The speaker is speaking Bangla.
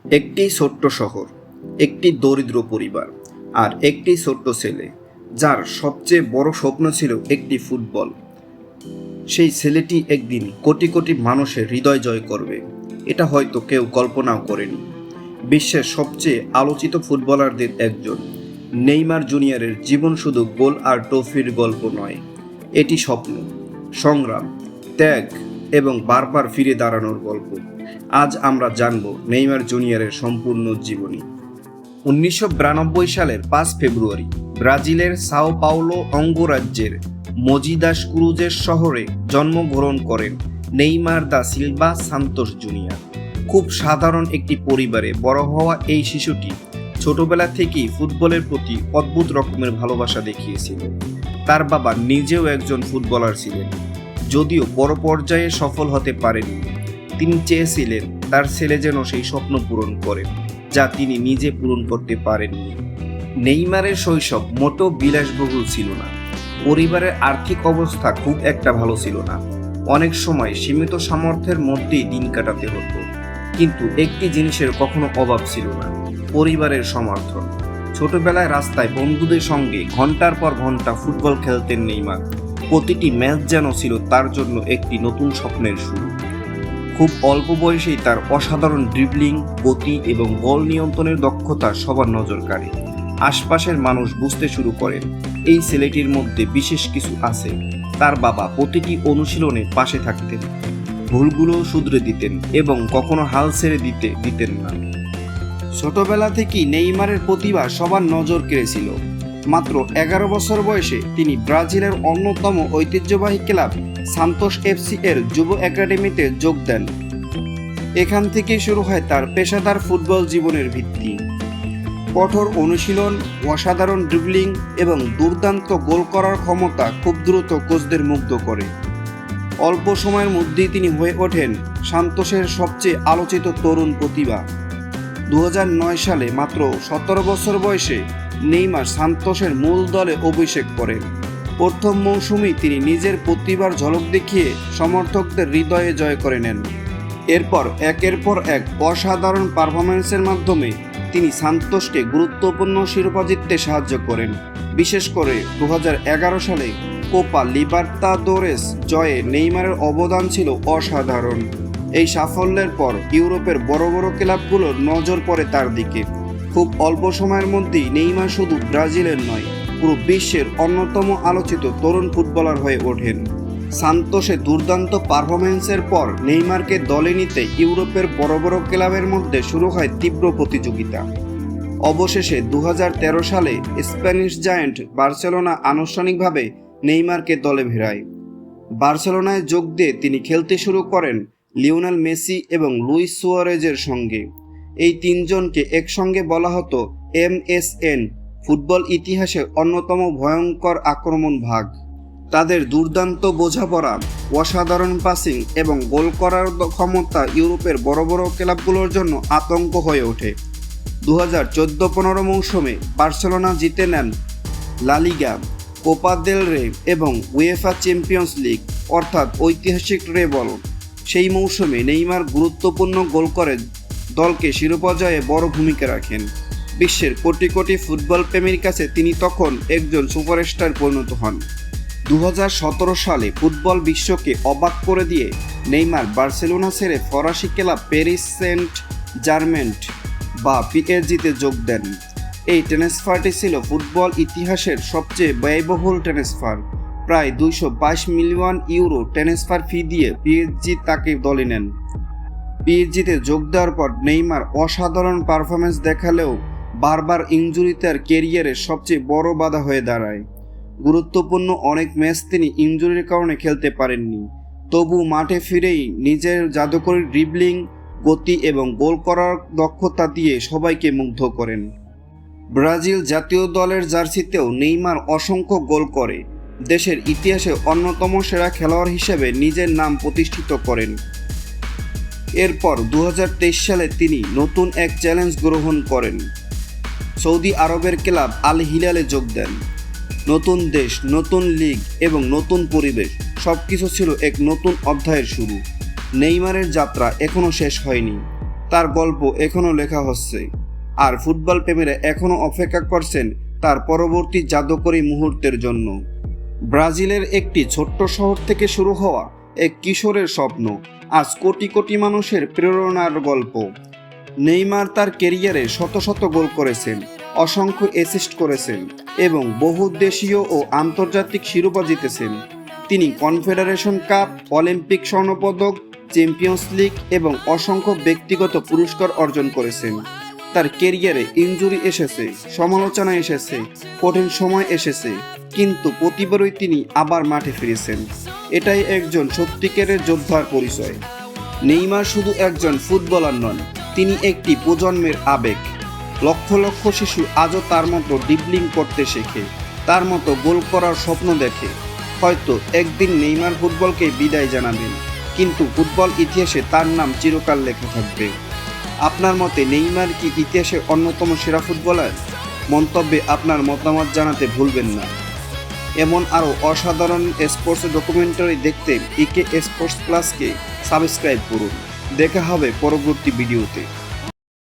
একটি ছোট্ট শহর, একটি দরিদ্র পরিবার, আর একটি ছোট্ট ছেলে যার সবচেয়ে বড় স্বপ্ন ছিল একটি ফুটবল। সেই ছেলেটি একদিন কোটি কোটি মানুষের হৃদয় জয় করবে, এটা হয়তো কেউ কল্পনাও করেনি। বিশ্বের সবচেয়ে আলোচিত ফুটবলারদের একজন নেইমার জুনিয়রের জীবন শুধু গোল আর ট্রফির গল্প নয়, এটি স্বপ্ন, সংগ্রাম, ত্যাগ এবং বারবার ফিরে দাঁড়ানোর গল্প। আজ আমরা জানব নেইমার জুনিয়রের সম্পূর্ণ জীবনী। 1992 সালের 5 ফেব্রুয়ারি ব্রাজিলের সাও পাওলো অঙ্গরাজ্যের মজিদাস ক্রুজেস শহরে জন্মগ্রহণ করেন Neymar da Silva Santos junior. খুব সাধারণ একটি পরিবারে বড় হওয়া এই শিশুটি ছোটবেলা থেকেই ফুটবলের প্রতি অদ্ভুত রকমের ভালোবাসা দেখিয়েছিল। তার বাবা নিজেও একজন ফুটবলার ছিলেন, যদিও বড় পর্যায়ে সফল হতে পারেননি। তিনি চেয়েছিলেন তার ছেলে যেন সেই স্বপ্ন পূরণ করে, যা তিনি নিজে পূরণ করতে পারেননি। নেইমারের শৈশব মোটেও বিলাসবহুল ছিল না। পরিবারের আর্থিক অবস্থা খুব একটা ভালো ছিল না। অনেক সময় সীমিত সামর্থ্যের মধ্যেই দিন কাটাতে হতো। কিন্তু একটি জিনিসের কখনো অভাব ছিল না, পরিবারের সমর্থন। ছোটবেলায় রাস্তায় বন্ধুদের সঙ্গে ঘন্টার পর ঘন্টা ফুটবল খেলতেন নেইমার। প্রতিটি ম্যাচ যেন ছিল তার জন্য একটি নতুন স্বপ্নের শুরু। খুব অল্প বয়সেই তার অসাধারণ ড্রিবলিং, গতি এবং বল নিয়ন্ত্রণের দক্ষতা সবার নজর কাড়ে। আশপাশের মানুষ বুঝতে শুরু করেন এই ছেলেটির মধ্যে বিশেষ কিছু আছে। তার বাবা প্রতিটি অনুশীলনে পাশে থাকতেন, ভুলগুলো শুধরে দিতেন এবং কখনো হাল ছেড়ে দিতেন না। ছোটবেলা থেকেই নেইমারের প্রতিভা সবার নজর কেড়েছিল। মাত্র 11 বছর বয়সে তিনি ব্রাজিলের অন্যতম ঐতিহ্যবাহী ক্লাব সান্তোস এফসি এর যুব একাডেমিতে যোগ দেন। এখান থেকেই শুরু হয় তার পেশাদার ফুটবল জীবনের ভিত্তি। কঠোর অনুশীলন, অসাধারণ ড্রিবলিং এবং দুর্দান্ত গোল করার ক্ষমতা খুব দ্রুত কোচদের মুগ্ধ করে। অল্প সময়ের মধ্যেই তিনি হয়ে ওঠেন সান্তোসের সবচেয়ে আলোচিত তরুণ প্রতিভা। 2009 সালে মাত্র 17 বছর বয়সে নেইমার সান্তোসের মূল দলে অভিষেক করেন। প্রথম মৌসুমেই তিনি নিজের প্রতিভার ঝলক দেখিয়ে সমর্থকদের হৃদয়ে জয় করে নেন। এরপর একের পর এক অসাধারণ পারফরম্যান্সের মাধ্যমে তিনি সান্তোসকে গুরুত্বপূর্ণ শিরোপা জিততে সাহায্য করেন। বিশেষ করে 2011 সালে কোপা লিবার্তাদোরেস জয়ে নেইমারের অবদান ছিল অসাধারণ। এই সাফল্যের পর ইউরোপের বড় বড় ক্লাবগুলোর নজর পড়ে তার দিকে। খুব অল্প সময়ের মধ্যেই নেইমার শুধু ব্রাজিলের নয়, পুরো বিশ্বের অন্যতম আলোচিত তরুণ ফুটবলার হয়ে ওঠেন। সান্তোসে দুর্দান্ত পারফরম্যান্সের পর নেইমারকে দলে নিতে ইউরোপের বড় বড় ক্লাবের মধ্যে শুরু হয় তীব্র প্রতিযোগিতা। অবশেষে 2013 সালে স্প্যানিশ জায়ান্ট বার্সেলোনা আনুষ্ঠানিকভাবে নেইমারকে দলে ভেড়ায়। বার্সেলোনায় যোগ দিয়ে তিনি খেলতে শুরু করেন লিওনেল মেসি এবং লুইস সুয়ারেজের সঙ্গে। এই তিনজনকে একসঙ্গে বলা হতো MSN, ফুটবল ইতিহাসে অন্যতম ভয়ঙ্কর আক্রমণ ভাগ। তাদের দুর্দান্ত বোঝাপড়া, অসাধারণ পাসিং এবং গোল করার ক্ষমতা ইউরোপের বড় বড় ক্লাবগুলোর জন্য আতঙ্ক হয়ে ওঠে। 2014-15 মৌসুমে বার্সেলোনা জিতে নেন লা লিগা, কোপা দেল রে এবং উয়েফা চ্যাম্পিয়ন্স লিগ, অর্থাৎ ঐতিহাসিক ট্রেবল। সেই মৌসুমে নেইমার গুরুত্বপূর্ণ গোল করে দলকে শিরোপা জয়ে বড় ভূমিকা রাখেন। বিশ্বের কোটি কোটি ফুটবল প্রেমীর কাছে তিনি তখন একজন সুপারস্টার পরিণত হন। 2017 সালে ফুটবল বিশ্বকে অবাক করে দিয়ে নেইমার বার্সেলোনা ছেড়ে ফরাসি ক্লাব প্যারিস সেন্ট জার্মেন বা PSG-তে যোগ দেন। এই ট্রান্সফারটি ছিল ফুটবল ইতিহাসের সবচেয়ে ব্যয়বহুল ট্রান্সফার। প্রায় 222 মিলিয়ন ইউরো ট্রান্সফার ফি দিয়ে PSG তাকে দলে নেন। PSG-তে যোগ দেওয়ার পর নেইমার অসাধারণ পারফরম্যান্স দেখালেও বারবার ইনজুরি তার ক্যারিয়ারের সবচেয়ে বড় বাধা হয়ে দাঁড়ায়। গুরুত্বপূর্ণ অনেক ম্যাচ তিনি ইনজুরির কারণে খেলতে পারেননি। তবু মাঠে ফিরেই নিজের জাদুকরী ড্রিবলিং, গতি এবং গোল করার দক্ষতা দিয়ে সবাইকে মুগ্ধ করেন। ব্রাজিল জাতীয় দলের জার্সিতেও নেইমার অসংখ্য গোল করে দেশের ইতিহাসে অন্যতম সেরা খেলোয়াড় হিসেবে নিজের নাম প্রতিষ্ঠিত করেন। এরপর 2023 সালে তিনি নতুন এক চ্যালেঞ্জ গ্রহণ করেন। সৌদি আরবের ক্লাব আল হিলালে যোগ দেন। নতুন দেশ, নতুন লিগ এবং নতুন পরিবেশ, সবকিছু ছিল এক নতুন অধ্যায়ের শুরু। নেইমারের যাত্রা এখনও শেষ হয়নি। তার গল্প এখনও লেখা হচ্ছে, আর ফুটবল প্রেমীরা এখনও অপেক্ষা করছেন তার পরবর্তী জাদুকরী মুহূর্তের জন্য। ব্রাজিলের একটি ছোট্ট শহর থেকে শুরু হওয়া এক কিশোরের স্বপ্ন আজ কোটি কোটি মানুষের প্রেরণার গল্প। নেইমার তার ক্যারিয়ারে শত শত গোল করেছেন, অসংখ্য অ্যাসিস্ট করেছেন এবং বহু দেশীয় ও আন্তর্জাতিক শিরোপা জিতেছেন। তিনি কনফেডারেশন কাপ, অলিম্পিক স্বর্ণপদক, চ্যাম্পিয়ন্স লিগ এবং অসংখ্য ব্যক্তিগত পুরস্কার অর্জন করেছেন। তার ক্যারিয়ারে ইনজুরি এসেছে, সমালোচনা এসেছে, কঠিন সময় এসেছে, কিন্তু প্রতিবারই তিনি আবার মাঠে ফিরেছেন। এটাই একজন সত্যিকারের যোদ্ধার পরিচয়। নেইমার শুধু একজন ফুটবলার নন, তিনি একটি প্রজন্মের আবেগ। লক্ষ লক্ষ শিশু আজও তার মতো ড্রিবলিং করতে শেখে, তার মতো গোল করার স্বপ্ন দেখে। হয়তো একদিন নেইমার ফুটবলকে বিদায় জানাবেন, কিন্তু ফুটবল ইতিহাসে তার নাম চিরকাল লেখা থাকবে। আপনার মতে নেইমার কি ইতিহাসের অন্যতম সেরা ফুটবলার? মন্তব্যে আপনার মতামত জানাতে ভুলবেন না। এমন আরও অসাধারণ স্পোর্টস ডকুমেন্টারি দেখতে ইকে স্পোর্টস প্লাসকে সাবস্ক্রাইব করুন। দেখা হবে পরবর্তী ভিডিওতে।